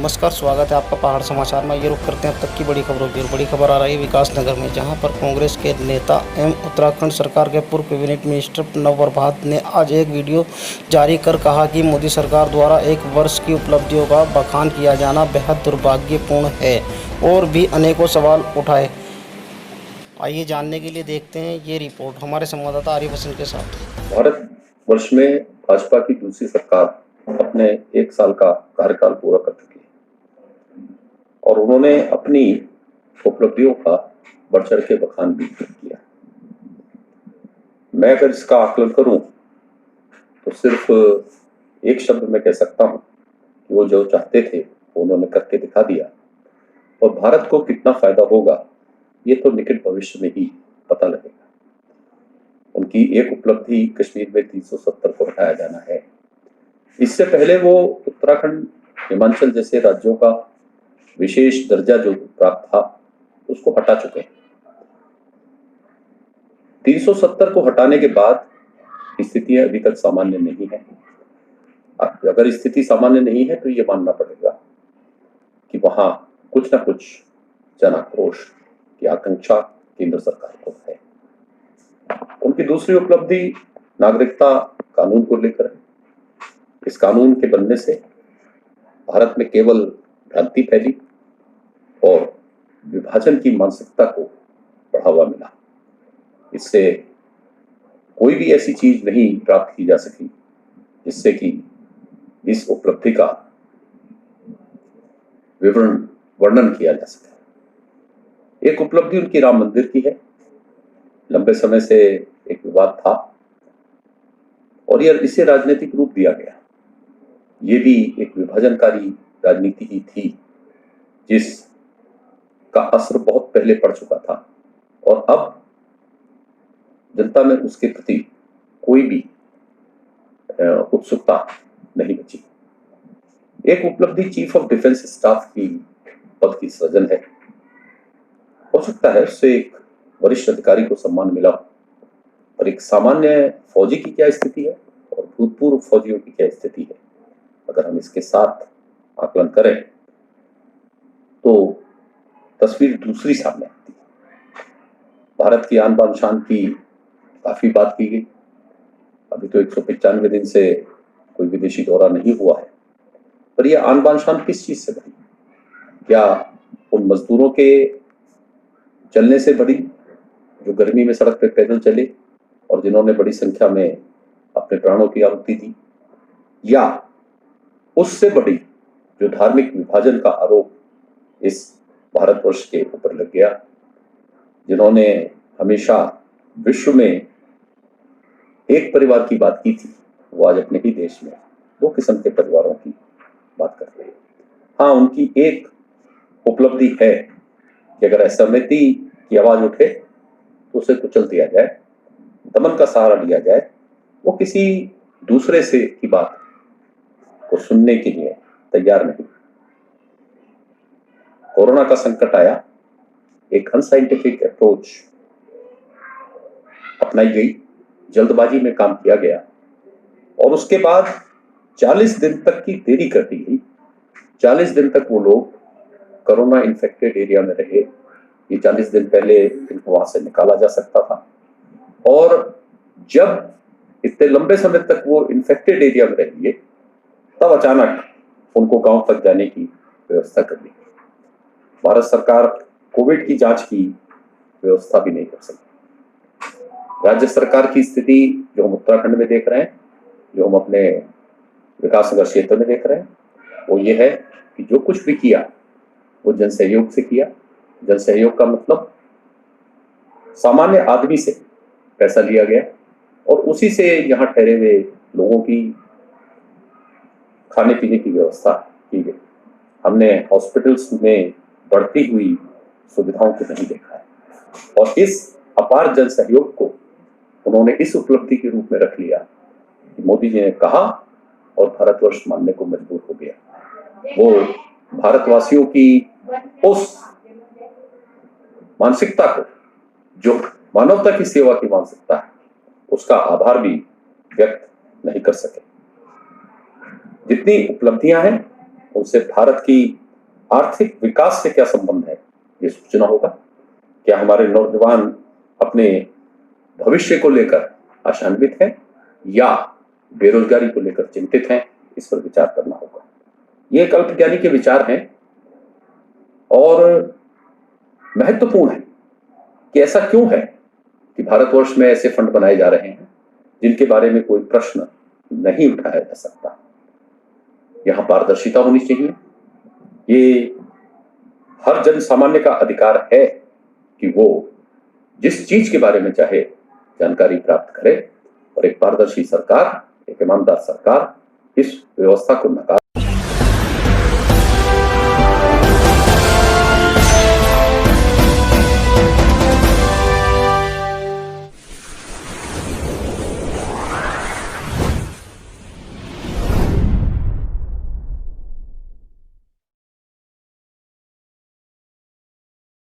नमस्कार, स्वागत है आपका पहाड़ समाचार में। ये रुख करते हैं अब तक की बड़ी खबरों की। और बड़ी खबर आ रही है विकासनगर में, जहां पर कांग्रेस के नेता एवं उत्तराखंड सरकार के पूर्व कैबिनेट मिनिस्टर नववर भात ने आज एक वीडियो जारी कर कहा कि मोदी सरकार द्वारा 1 वर्ष की उपलब्धियों का बखान किया जाना बेहद दुर्भाग्यपूर्ण है और भी अनेकों सवाल उठाए। आइए जानने के लिए देखते हैं ये रिपोर्ट हमारे संवाददाता आरिफ हसन के साथ। भारत वर्ष में भाजपा की दूसरी सरकार अपने 1 साल का कार्यकाल पूरा कर चुकी है और उन्होंने अपनी उपलब्धियों का बढ़ चढ़ के बखान भी किया। मैं अगर इसका आकलन करूं तो सिर्फ एक शब्द में कह सकता हूं कि वो जो चाहते थे वो उन्होंने करके दिखा दिया। और भारत को कितना फायदा होगा ये तो निकट भविष्य में ही पता लगेगा। उनकी एक उपलब्धि कश्मीर में 370 को हटाया जाना है। इससे पहले वो उत्तराखंड, हिमाचल जैसे राज्यों का विशेष दर्जा जो प्राप्त था उसको हटा चुके हैं। 370 को हटाने के बाद स्थितियां अभी तक सामान्य नहीं है। अगर स्थिति सामान्य नहीं है तो ये मानना पड़ेगा कि वहां कुछ ना कुछ जन आक्रोश की आकांक्षा केंद्र सरकार को है। उनकी दूसरी उपलब्धि नागरिकता कानून को लेकर है। इस कानून के बनने से भारत में केवल भ्रांति फैली और विभाजन की मानसिकता को बढ़ावा मिला। इससे कोई भी ऐसी चीज नहीं प्राप्त की जा सकी जिससे कि इस उपलब्धि का वर्णन किया जा सके। एक उपलब्धि उनकी राम मंदिर की है। लंबे समय से एक विवाद था और यह इसे राजनीतिक रूप दिया गया। ये भी एक विभाजनकारी राजनीति ही थी जिस का असर बहुत पहले पड़ चुका था और अब जनता में उसके प्रति कोई भी उत्सुकता नहीं बची। एक उपलब्धि चीफ ऑफ डिफेंस स्टाफ की पद की सृजन है। हो सकता है उससे एक वरिष्ठ अधिकारी को सम्मान मिला और एक सामान्य फौजी की क्या स्थिति है और भूतपूर्व फौजियों की क्या स्थिति है, अगर हम इसके साथ आकलन करें तो तस्वीर दूसरी सामने आती है। भारत की आन बान शान की काफी बात की गई। अभी तो 195 दिन से कोई विदेशी दौरा नहीं हुआ है, पर यह आन बान शान किस चीज से बढ़ी? क्या उन मजदूरों के चलने से बढ़ी जो गर्मी में सड़क पे पैदल चले और जिन्होंने बड़ी संख्या में अपने प्राणों की आहुति दी, या उससे बड़ी जो धार्मिक विभाजन का आरोप इस भारतवर्ष के ऊपर लग गया, जिन्होंने हमेशा विश्व में एक परिवार की बात की थी, वो आज अपने ही देश में 2 किस्म के परिवारों की बात कर रहे हैं। हाँ, उनकी एक उपलब्धि है कि अगर असहमति की आवाज उठे तो उसे कुचल दिया जाए, दमन का सहारा लिया जाए। वो किसी दूसरे से की बात को सुनने के लिए तैयार नहीं। कोरोना का संकट आया, एक अनसाइंटिफिक अप्रोच अपनाई गई, जल्दबाजी में काम किया गया और उसके बाद 40 दिन तक की देरी कर दी गई। 40 दिन तक वो लोग कोरोना इन्फेक्टेड एरिया में रहे। ये 40 दिन पहले इनको वहां से निकाला जा सकता था और जब इतने लंबे समय तक वो इन्फेक्टेड एरिया में रहेंगे तब अचानक उनको गांव तक जाने की व्यवस्था कर दी। भारत सरकार कोविड की जांच की व्यवस्था भी नहीं कर सकती। राज्य सरकार की स्थिति जो हम उत्तराखंड में देख रहे हैं, जो हम अपने विकासनगर क्षेत्र में देख रहे हैं, वो ये है कि जो कुछ भी किया वो जन सहयोग से किया। जन सहयोग का मतलब सामान्य आदमी से पैसा लिया गया और उसी से यहाँ ठहरे हुए लोगों की खाने पीने की व्यवस्था की गई। हमने हॉस्पिटल्स में बढ़ती हुई सुविधाओं को नहीं देखा है और इस अपार जन सहयोग को उन्होंने इस उपलब्धि के रूप में रख लिया कि मोदी जी ने कहा और भारतवर्ष मानने को मजबूर हो गया। वो भारतवासियों की उस मानसिकता को, जो मानवता की सेवा की मानसिकता है, उसका आभार भी व्यक्त नहीं कर सके। जितनी उपलब्धियां हैं उनसे भारत की आर्थिक विकास से क्या संबंध है, ये सोचना होगा। क्या हमारे नौजवान अपने भविष्य को लेकर आशान्वित हैं या बेरोजगारी को लेकर चिंतित हैं, इस पर विचार करना होगा। ये एक अल्पज्ञानी के विचार हैं और महत्वपूर्ण है कि ऐसा क्यों है कि भारतवर्ष में ऐसे फंड बनाए जा रहे हैं जिनके बारे में कोई प्रश्न नहीं उठाया जा सकता। यहां पारदर्शिता होनी चाहिए। ये हर जन सामान्य का अधिकार है कि वो जिस चीज के बारे में चाहे जानकारी प्राप्त करे, और एक पारदर्शी सरकार, एक ईमानदार सरकार इस व्यवस्था को नकार